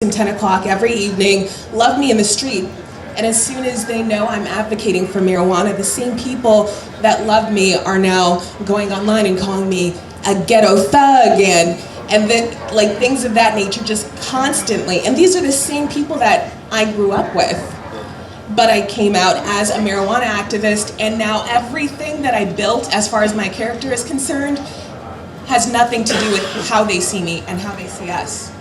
and 10 o'clock every evening, love me in the street. And as soon as they know I'm advocating for marijuana, the same people that love me are now going online and calling me a ghetto thug and then like things of that nature just constantly. And these are the same people that I grew up with. But I came out as a marijuana activist, and now everything that I built as far as my character is concerned has nothing to do with how they see me and how they see us.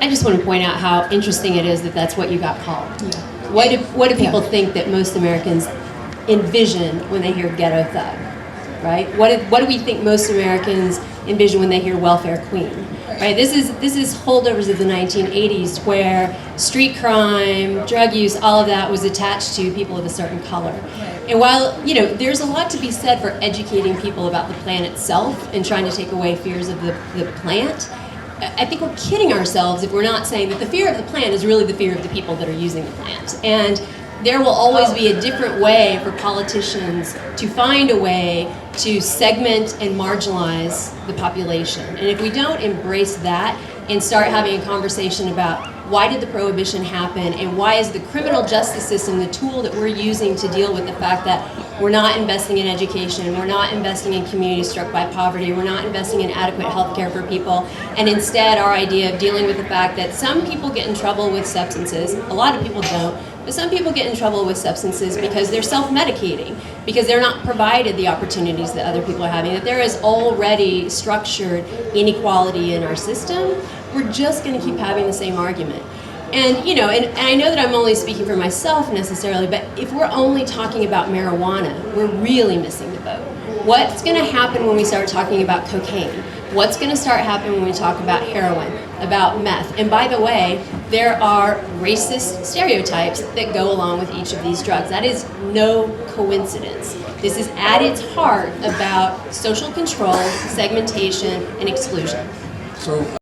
I just want to point out how interesting it is that that's what you got called. Yeah. What do people think that most Americans envision when they hear ghetto thug, right? What do we think most Americans envision when they hear welfare queen, right? This is holdovers of the 1980s where street crime, drug use, all of that was attached to people of a certain color. Right. And while, there's a lot to be said for educating people about the plant itself and trying to take away fears of the plant, I think we're kidding ourselves if we're not saying that the fear of the plant is really the fear of the people that are using the plant. And there will always be a different way for politicians to find a way to segment and marginalize the population. And if we don't embrace that and start having a conversation about why did the prohibition happen and why is the criminal justice system the tool that we're using to deal with the fact that we're not investing in education, we're not investing in communities struck by poverty, we're not investing in adequate health care for people, and instead our idea of dealing with the fact that some people get in trouble with substances, a lot of people don't, but some people get in trouble with substances because they're self-medicating, because they're not provided the opportunities that other people are having, that there is already structured inequality in our system. We're just going to keep having the same argument. And and I know that I'm only speaking for myself necessarily, but if we're only talking about marijuana, we're really missing the boat. What's going to happen when we start talking about cocaine? What's going to start happening when we talk about heroin, about meth? And by the way, there are racist stereotypes that go along with each of these drugs. That is no coincidence. This is at its heart about social control, segmentation, and exclusion. So